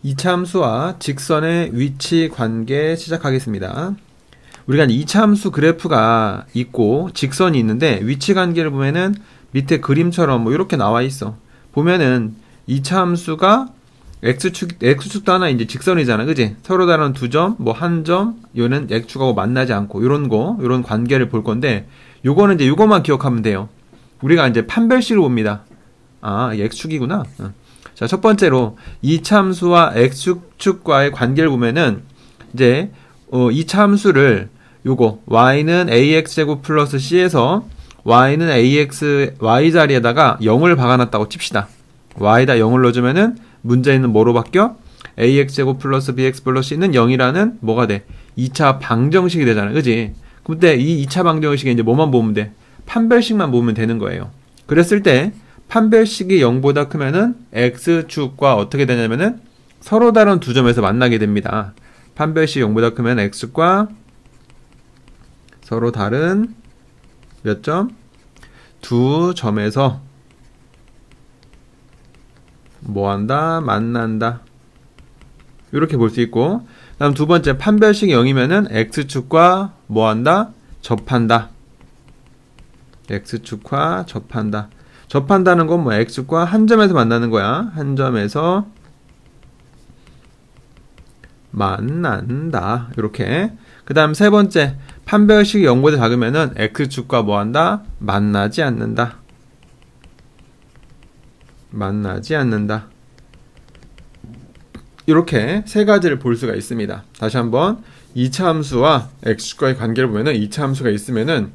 이차함수와 직선의 위치 관계 시작하겠습니다. 우리가 이차함수 그래프가 있고 직선이 있는데 위치 관계를 보면은 밑에 그림처럼 뭐 이렇게 나와 있어. 보면은 이차함수가 x축도 하나 이제 직선이잖아, 그지? 서로 다른 두 점, 뭐 한 점, 요는 x축하고 만나지 않고 요런 관계를 볼 건데, 요거는 이제 요것만 기억하면 돼요. 우리가 이제 판별식을 봅니다. 아, x축이구나. 자, 첫 번째로 이차함수와 x축과의 관계를 보면은 이제 이차함수를 요거 y는 ax제곱 플러스 c에서 y는 y 자리에다가 0을 박아놨다고 칩시다. y에다 0을 넣어주면은 문제는 뭐로 바뀌어? ax제곱 플러스 bx 플러스 c는 0이라는 뭐가 돼? 2차 방정식이 되잖아, 그지? 근데 이 2차 방정식에 이제 뭐만 보면 돼? 판별식만 보면 되는 거예요. 그랬을 때 판별식이 0보다 크면은 x축과 어떻게 되냐면은 서로 다른 두 점에서 만나게 됩니다. 판별식이 0보다 크면 x축과 서로 다른 몇 점? 두 점에서 뭐한다? 만난다. 이렇게 볼 수 있고, 다음 두 번째 판별식이 0이면은 x축과 뭐한다? 접한다. x축과 접한다. 접한다는 건 뭐 x축과 한 점에서 만나는 거야. 한 점에서 만난다. 이렇게. 그 다음 세 번째 판별식이 0보다 작으면은 x축과 뭐한다? 만나지 않는다. 만나지 않는다. 이렇게 세 가지를 볼 수가 있습니다. 다시 한번 이차함수와 x축과의 관계를 보면은 이차함수가 있으면은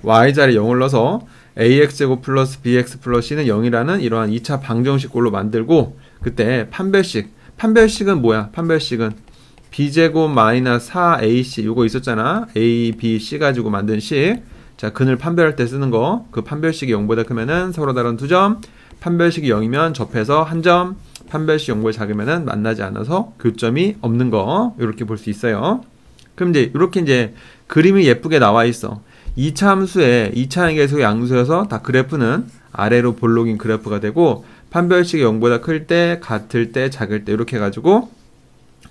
y자리에 0을 넣어서 ax제곱 플러스 bx 플러스 c는 0이라는 이러한 2차 방정식꼴로 만들고, 그때 판별식은 뭐야? 판별식은 b제곱 마이너스 4ac 요거 있었잖아. a, b, c 가지고 만든 식. 자, 근을 판별할 때 쓰는 거. 그 판별식이 0보다 크면은 서로 다른 두 점, 판별식이 0이면 접해서 한 점, 판별식 0보다 작으면은 만나지 않아서 교점이 없는 거. 이렇게 볼 수 있어요. 그럼 이제 이렇게 이제 그림이 예쁘게 나와 있어. 2차 함수에 2차 계속의 양수여서 다 그래프는 아래로 볼록인 그래프가 되고, 판별식이 0보다 클 때, 같을 때, 작을 때 이렇게 해가지고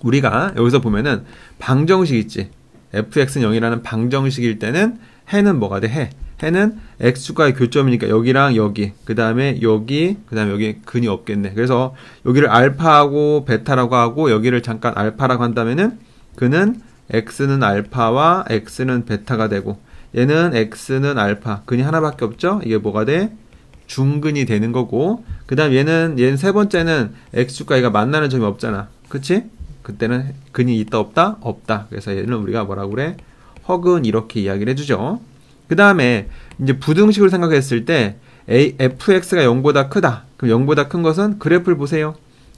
우리가 여기서 보면은 방정식 있지. fx는 0이라는 방정식일 때는 해는 뭐가 돼? 해는 x축과의 교점이니까 여기랑 여기, 그 다음에 여기, 그 다음에 여기 근이 없겠네. 그래서 여기를 알파하고 베타라고 하고 여기를 잠깐 알파라고 한다면은 그는 x는 알파와 x는 베타가 되고, 얘는 x는 알파, 근이 하나밖에 없죠? 이게 뭐가 돼? 중근이 되는 거고, 그 다음 얘는 세 번째는 x축과 얘가 만나는 점이 없잖아. 그치? 그때는 근이 있다 없다? 없다. 그래서 얘는 우리가 뭐라고 그래? 허근 이렇게 이야기를 해주죠. 그 다음에 이제 부등식으로 생각했을 때 fx가 0보다 크다. 그럼 0보다 큰 것은 그래프를 보세요.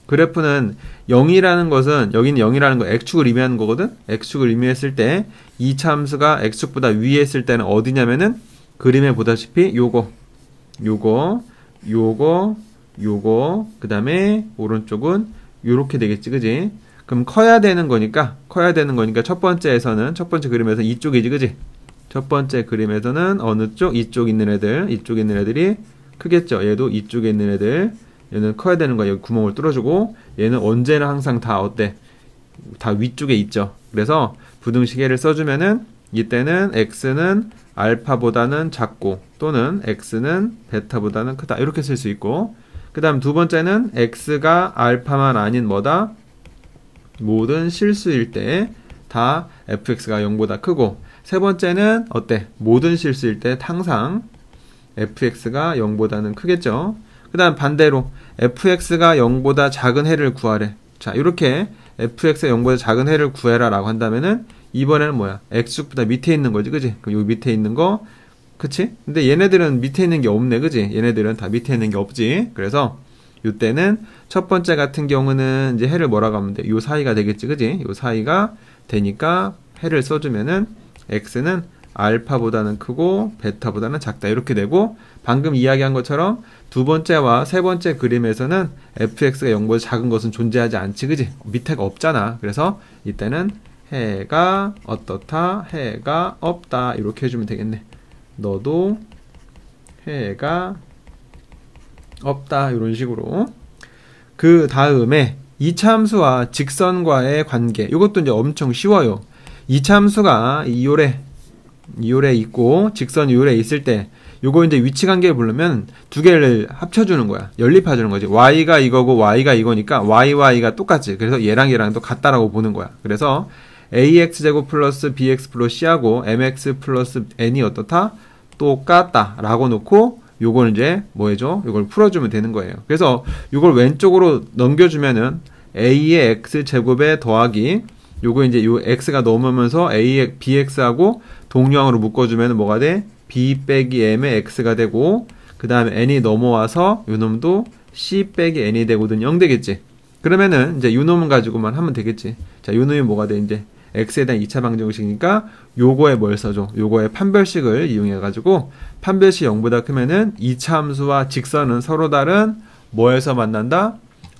그래프는 0이라는 것은, 여기는 0이라는 거 x축을 의미하는 거거든. x축을 의미했을 때 이 참수가 x축보다 위에 있을 때는 어디냐면은 그림에 보다시피 요거 그 다음에 오른쪽은 요렇게 되겠지, 그지? 그럼 커야 되는 거니까 첫 번째 그림에서 이쪽이지, 그지? 첫 번째 그림에서는 어느 쪽? 이쪽 있는 애들이 크겠죠. 얘도 이쪽에 있는 애들, 얘는 커야 되는 거야. 여기 구멍을 뚫어주고, 얘는 언제나 항상 다 어때? 다 위쪽에 있죠. 그래서 부등식해를 써주면은 이때는 x는 알파보다는 작고, 또는 x는 베타보다는 크다. 이렇게 쓸 수 있고, 그 다음 두 번째는 x가 알파만 아닌 뭐다? 모든 실수일 때 다 fx가 0보다 크고, 세 번째는 어때? 모든 실수일 때 항상 fx가 0보다는 크겠죠. 그 다음 반대로 fx가 0보다 작은 해를 구하래. 자, 이렇게 fx가 0보다 작은 해를 구해라 라고 한다면은 이번에는 뭐야? x축보다 밑에 있는 거지, 그지? 그럼 여기 밑에 있는 거, 그치? 근데 얘네들은 밑에 있는 게 없네, 그지? 얘네들은 다 밑에 있는 게 없지. 그래서 이때는 첫 번째 같은 경우는 이제 해를 뭐라고 하면 돼? 요 사이가 되겠지, 그지? 요 사이가 되니까 해를 써주면은 x는 알파보다는 크고 베타보다는 작다. 이렇게 되고, 방금 이야기한 것처럼 두 번째와 세 번째 그림에서는 fx가 0보다 작은 것은 존재하지 않지, 그지? 밑에가 없잖아. 그래서 이때는 해가 어떻다? 해가 없다. 이렇게 해주면 되겠네. 너도 해가 없다. 이런 식으로. 그 다음에 이차함수와 직선과의 관계. 이것도 이제 엄청 쉬워요. 이차함수가 이 요래 있고 직선 요래 있을 때 요거 이제 위치 관계를 부르면 두 개를 합쳐주는 거야. 연립해주는 거지. y가 이거고 y가 이거니까 y가 똑같지. 그래서 얘랑 얘랑도 같다라고 보는 거야. 그래서 ax제곱 플러스 bx 플러스 c하고 mx 플러스 n이 어떻다? 똑같다 라고 놓고 요걸 이제 뭐 해줘? 요걸 풀어주면 되는 거예요. 그래서 요걸 왼쪽으로 넘겨주면은 a의 x제곱에 더하기 요거 이제 요 x가 넘으면서 bx하고 동량으로 묶어주면 뭐가 돼? b 빼기 m의 x가 되고 그 다음에 n이 넘어와서 요 놈도 c 빼기 n이 되거든 0 되겠지. 그러면은 이제 요 놈은 가지고만 하면 되겠지. 자, 요 놈이 뭐가 돼? 이제 x에 대한 2차 방정식이니까 요거에 뭘 써줘? 요거에 판별식을 이용해가지고 판별식 0보다 크면은 2차 함수와 직선은 서로 다른 뭐에서 만난다?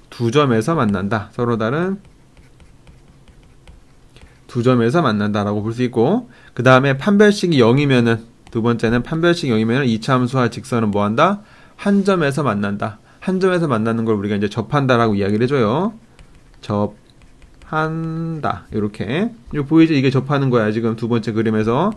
두 점에서 만난다. 서로 다른 두 점에서 만난다라고 볼 수 있고 그 다음에 판별식이 0이면은 두 번째는 판별식이 0이면은 2차 함수와 직선은 뭐한다? 한 점에서 만난다. 한 점에서 만나는 걸 우리가 이제 접한다라고 이야기를 해줘요. 접한다. 이렇게. 이거 보이죠? 이게 접하는 거야. 지금 두 번째 그림에서.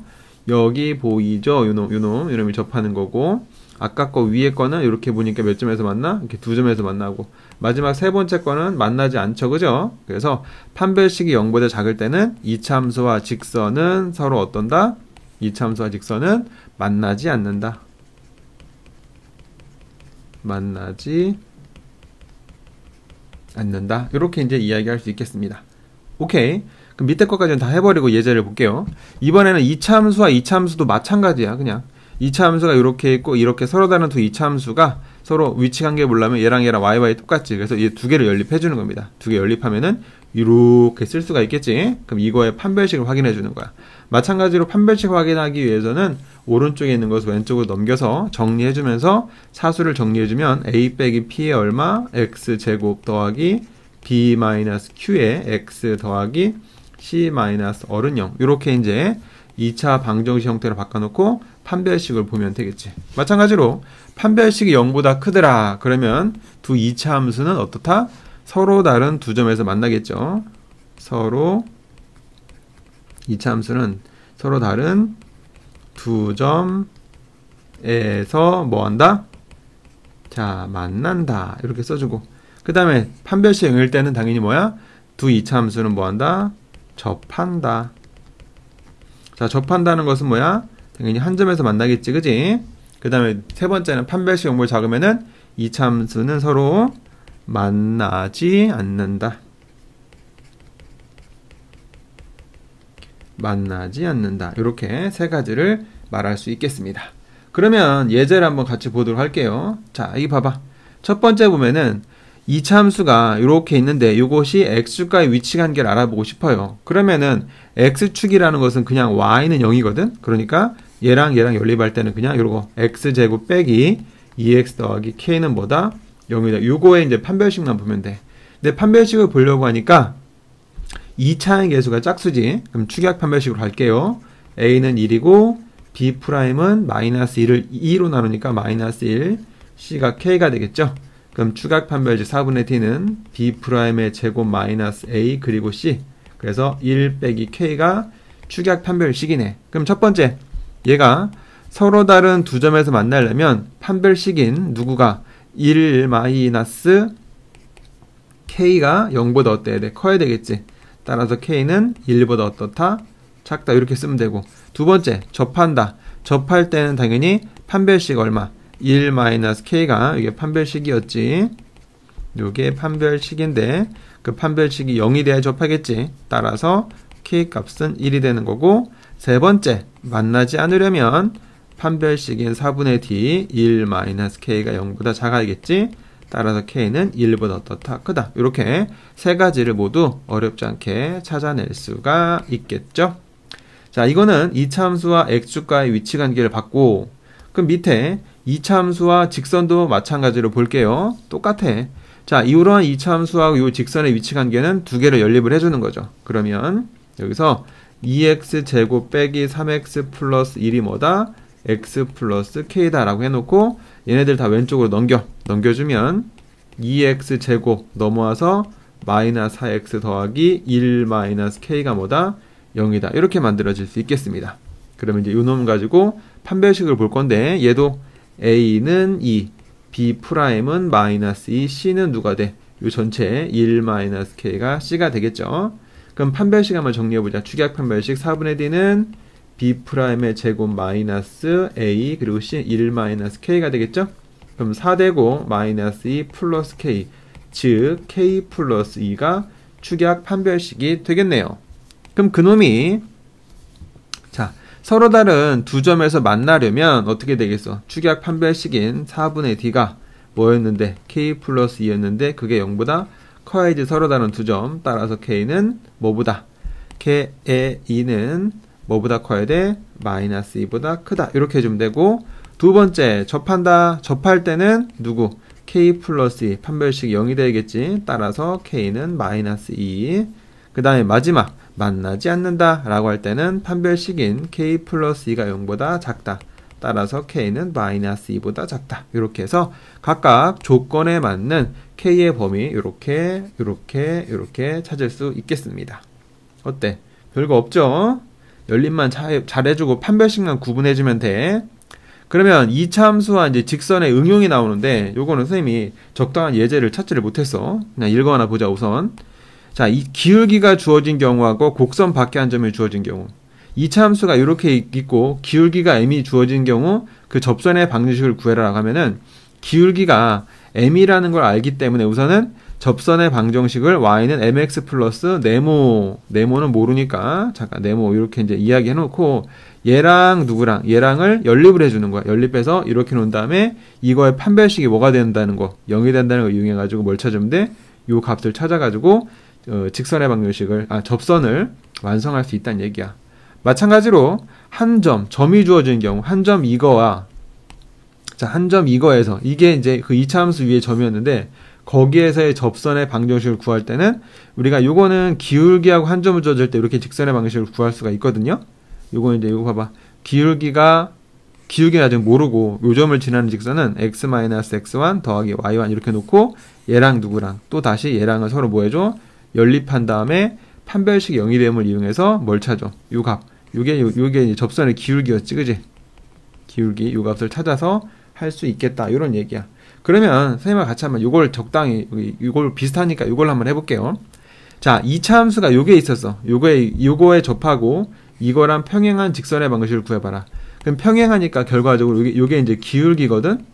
여기 보이죠? 요놈이 접하는 거고. 아까 거 위에 거는 이렇게 보니까 몇 점에서 만나? 이렇게 두 점에서 만나고. 마지막 세 번째 거는 만나지 않죠. 그죠? 그래서 판별식이 0보다 작을 때는 2차 함수와 직선은 서로 어떤다? 2차 함수와 직선은 만나지 않는다. 만나지 않는다. 이렇게 이제 이야기할 수 있겠습니다. 오케이. 그럼 밑에 것까지는 다 해버리고 예제를 볼게요. 이번에는 2차 함수와 2차 함수도 마찬가지야. 그냥 2차 함수가 이렇게 있고 이렇게 서로 다른 두 2차 함수가 서로 위치 관계 보려면 얘랑 y 똑같지. 그래서 이 두 개를 연립해 주는 겁니다. 두 개 연립하면은 이렇게 쓸 수가 있겠지. 그럼 이거의 판별식을 확인해 주는 거야. 마찬가지로 판별식 확인하기 위해서는 오른쪽에 있는 것을 왼쪽으로 넘겨서 정리해 주면서 사수를 정리해 주면 a 빼기 p의 얼마? x제곱 더하기 b 마이너스 q의 x 더하기 c 마이너스 어른 0. 이렇게 이제 2차 방정식 형태로 바꿔놓고 판별식을 보면 되겠지. 마찬가지로 판별식이 0보다 크더라. 그러면 두 2차 함수는 어떻다? 서로 다른 두 점에서 만나겠죠. 서로 2차 함수는 서로 다른 두 점에서 뭐한다? 자, 만난다. 이렇게 써주고 그 다음에 판별식 0일 때는 당연히 뭐야? 두 2차 함수는 뭐한다? 접한다. 자, 접한다는 것은 뭐야? 당연히 한 점에서 만나겠지, 그지? 그 다음에 세 번째는 판별식 0보다 작으면은 2차 함수는 서로 만나지 않는다. 만나지 않는다. 이렇게 세 가지를 말할 수 있겠습니다. 그러면 예제를 한번 같이 보도록 할게요. 자, 이거 봐봐. 첫 번째 보면은 2차 함수가 이렇게 있는데 이것이 x축과의 위치 관계를 알아보고 싶어요. 그러면은 x축이라는 것은 그냥 y는 0이거든. 그러니까 얘랑 연립할 때는 그냥 이러고 x제곱 빼기 2x 더하기 k는 뭐다? 0이다. 요거에 이제 판별식만 보면 돼. 근데 판별식을 보려고 하니까 2차의 개수가 짝수지. 그럼 축약 판별식으로 갈게요. a는 1이고 b'은 마이너스 1을 2로 나누니까 마이너스 1, c가 k가 되겠죠. 그럼 축약 판별식 4분의 t는 b'의 제곱 마이너스 a 그리고 c. 그래서 1 빼기 k가 축약 판별식이네. 그럼 첫 번째, 얘가 서로 다른 두 점에서 만나려면 판별식인 누구가 1 마이너스 k가 0보다 어때야 돼? 커야 되겠지. 따라서 k는 1보다 어떻다? 작다. 이렇게 쓰면 되고. 두 번째, 접한다. 접할 때는 당연히 판별식 얼마? 1 마이너스 k가 이게 판별식이었지. 이게 판별식인데 그 판별식이 0이 돼야 접하겠지. 따라서 k 값은 1이 되는 거고, 세 번째, 만나지 않으려면 판별식인 4분의 d 1 마이너스 k가 0보다 작아야겠지. 따라서 k는 1보다 어떻다? 크다. 이렇게 세 가지를 모두 어렵지 않게 찾아낼 수가 있겠죠. 자, 이거는 2차 함수와 x축과의 위치 관계를 봤고, 그럼 밑에 2차 함수와 직선도 마찬가지로 볼게요. 똑같아. 자, 이러한 2차 함수하고 이 직선의 위치 관계는 두 개를 연립을 해주는 거죠. 그러면 여기서 2x제곱 빼기 3x 플러스 1이 뭐다? x 플러스 k다 라고 해놓고 얘네들 다 왼쪽으로 넘겨주면 2x제곱 넘어와서 마이너스 4x 더하기 1 마이너스 k가 뭐다? 0이다. 이렇게 만들어질 수 있겠습니다. 그러면 이제 이 놈 가지고 판별식을 볼 건데 얘도 a는 2, b'은 마이너스 2, c는 누가 돼? 이 전체 1 마이너스 k가 c가 되겠죠. 그럼 판별식 한번 정리해보자. 축약 판별식 4분의 d는 b'의 제곱 마이너스 a 그리고 c 1 마이너스 k가 되겠죠. 그럼 4되고 마이너스 2 플러스 k 즉 k 플러스 2가 축약 판별식이 되겠네요. 그럼 그놈이 자 서로 다른 두 점에서 만나려면 어떻게 되겠어? 축약 판별식인 4분의 d가 뭐였는데? k 플러스 2였는데 그게 0보다 커야지 서로 다른 두 점. 따라서 k는 뭐보다? k의 2는 뭐보다 커야 돼? 마이너스 2보다 크다. 이렇게 해주면 되고 두 번째 접한다. 접할 때는 누구? k 플러스 2 판별식 0이 되겠지. 따라서 k는 마이너스 2. 그 다음에 마지막 만나지 않는다 라고 할 때는 판별식인 k 플러스 2가 0보다 작다. 따라서 k는 마이너스 2보다 작다. 이렇게 해서 각각 조건에 맞는 k의 범위 이렇게 찾을 수 있겠습니다. 어때? 별거 없죠? 열림만 잘해주고 판별식만 구분해주면 돼. 그러면 2차 함수와 이제 직선의 응용이 나오는데 요거는 선생님이 적당한 예제를 찾지를 못했어. 그냥 읽어나 보자 우선. 자, 이 기울기가 주어진 경우하고 곡선 밖에 한 점이 주어진 경우. 2차 함수가 이렇게 있고 기울기가 m이 주어진 경우 그 접선의 방정식을 구해라라고 하면은 기울기가 m이라는 걸 알기 때문에 우선은 접선의 방정식을 y는 mx 플러스 네모는 모르니까 잠깐 네모 이렇게 이제 이야기해 놓고 얘랑 누구랑 얘랑을 연립을 해주는 거야. 연립해서 이렇게 놓은 다음에 이거의 판별식이 뭐가 된다는 거 0이 된다는 걸 이용해 가지고 뭘 찾으면 돼? 요 값을 찾아 가지고 직선의 방정식을 접선을 완성할 수 있다는 얘기야. 마찬가지로 한 점이 주어진 경우 한 점 이거와 자, 한 점 이거에서 이게 이제 그 2차 함수 위에 점이었는데 거기에서의 접선의 방정식을 구할 때는 우리가 요거는 기울기하고 한 점을 주어질 때 이렇게 직선의 방정식을 구할 수가 있거든요. 요거는 이제 이거 봐봐. 기울기는 아직 모르고 요 점을 지나는 직선은 x-x1 더하기 y1 이렇게 놓고 얘랑 누구랑 또 다시 얘랑을 서로 뭐 해줘? 연립한 다음에 판별식 0이 됨을 이용해서 뭘 찾아? 요 값. 요게 접선의 기울기였지, 그지? 기울기, 요 값을 찾아서 할 수 있겠다. 이런 얘기야. 그러면 선생님과 같이 한번 요걸 적당히, 요걸 비슷하니까 요걸 한번 해볼게요. 자, 2차 함수가 요게 있었어. 요거에 접하고 이거랑 평행한 직선의 방정식을 구해봐라. 그럼 평행하니까 결과적으로 요게 이제 기울기거든?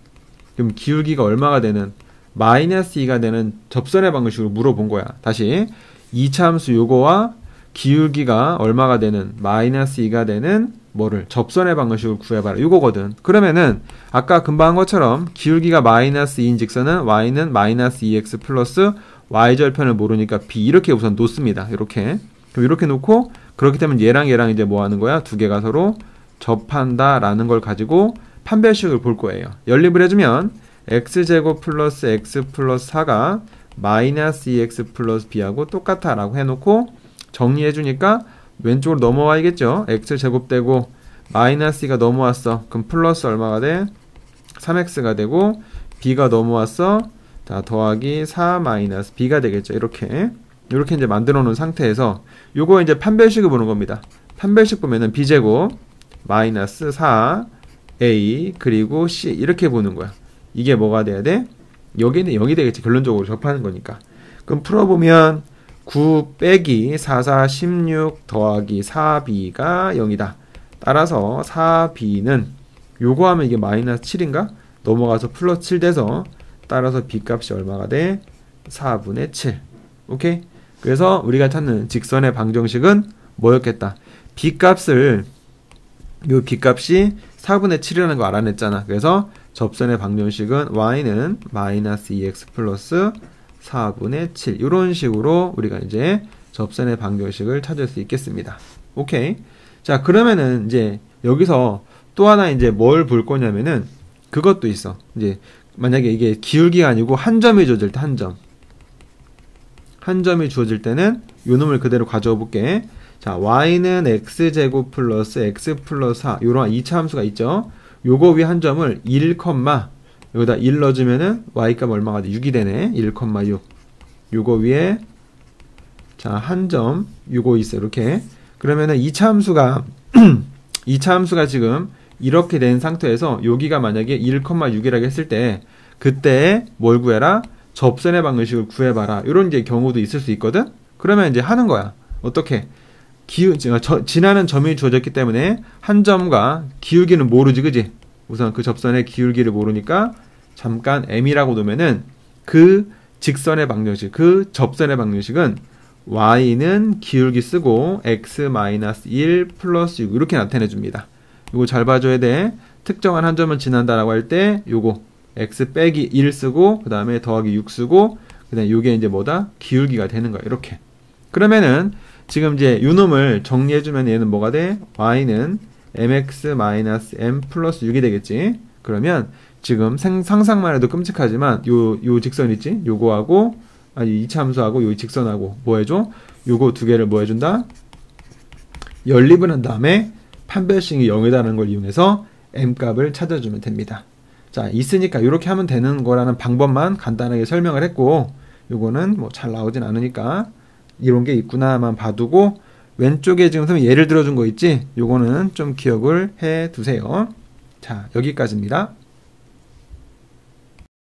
그럼 기울기가 얼마가 되는? 마이너스 2가 되는 접선의 방정식으로 물어본 거야. 다시. 2차 함수 요거와 기울기가 얼마가 되는 마이너스 2가 되는 뭐를 접선의 방정식을 구해봐라. 요거거든. 그러면은 아까 금방 한 것처럼 기울기가 마이너스 2인 직선은 y는 마이너스 2x 플러스 y절편을 모르니까 b 이렇게 우선 놓습니다. 이렇게. 그럼 이렇게 놓고 그렇기 때문에 얘랑 이제 뭐 하는 거야? 두 개가 서로 접한다 라는 걸 가지고 판별식을 볼 거예요. 연립을 해주면 x제곱 플러스 x 플러스 4가 마이너스 2x 플러스 b하고 똑같아 라고 해놓고 정리해주니까 왼쪽으로 넘어와야겠죠. x제곱 되고 마이너스 2가 넘어왔어. 그럼 플러스 얼마가 돼? 3x가 되고 b가 넘어왔어. 자, 더하기 4 마이너스 b가 되겠죠. 이렇게 이제 만들어 놓은 상태에서 요거 이제 판별식을 보는 겁니다. 판별식 보면은 b제곱 마이너스 4a 그리고 c 이렇게 보는 거야. 이게 뭐가 돼야 돼? 여기는 0이 되겠지. 결론적으로 접하는 거니까. 그럼 풀어보면 9 빼기 4, 4, 16 더하기 4b가 0이다. 따라서 4b는 요거 하면 이게 마이너스 7인가? 넘어가서 플러스 7 돼서 따라서 b값이 얼마가 돼? 4분의 7. 오케이? 그래서 우리가 찾는 직선의 방정식은 뭐였겠다? b값이 4분의 7이라는 거 알아냈잖아. 그래서 접선의 방정식은 y는 마이너스 2x 플러스 4분의 7 이런 식으로 우리가 이제 접선의 방정식을 찾을 수 있겠습니다. 오케이. 자, 그러면은 이제 여기서 또 하나 이제 뭘 볼 거냐면은 그것도 있어. 이제 만약에 이게 기울기가 아니고 한 점이 주어질 때 한 점이 주어질 때는 요 놈을 그대로 가져와 볼게. 자, y는 x제곱 플러스 x 플러스 4 요런 2차 함수가 있죠. 요거 위에 한 점을 1, 여기다 1 넣어주면은 y값 얼마가 돼? 6이 되네. 1,6. 요거 위에 자, 한 점, 요거 있어요. 이렇게. 그러면은 2차 함수가, 2차 함수가 지금 이렇게 된 상태에서 여기가 만약에 1,6이라고 했을 때, 그때 뭘 구해라? 접선의 방정식을 구해봐라. 이런 이제 경우도 있을 수 있거든? 그러면 이제 하는 거야. 어떻게? 지나는 점이 주어졌기 때문에 한 점과 기울기는 모르지, 그지? 우선 그 접선의 기울기를 모르니까 잠깐 m이라고 놓으면은 그 직선의 방정식, 그 접선의 방정식은 y는 기울기 쓰고 x-1 플러스 6 이렇게 나타내 줍니다. 이거 잘 봐줘야 돼. 특정한 한 점을 지난다라고 할 때 요거 x 빼기 1 쓰고 그 다음에 더하기 6 쓰고 그 다음에 요게 이제 뭐다? 기울기가 되는 거야. 이렇게. 그러면은 지금 이제 요 놈을 정리해주면 얘는 뭐가 돼? y는 mx-m 플러스 6이 되겠지. 그러면 지금 상상만 해도 끔찍하지만 요 직선 있지? 요거하고 아니 2차 함수하고 요 직선하고 뭐 해줘? 요거 두 개를 뭐 해준다? 연립을 한 다음에 판별식이 0이다라는 걸 이용해서 m 값을 찾아주면 됩니다. 자, 있으니까 이렇게 하면 되는 거라는 방법만 간단하게 설명을 했고 요거는 뭐 잘 나오진 않으니까 이런 게 있구나만 봐두고 왼쪽에 지금 예를 들어준 거 있지? 요거는 좀 기억을 해 두세요. 자, 여기까지입니다.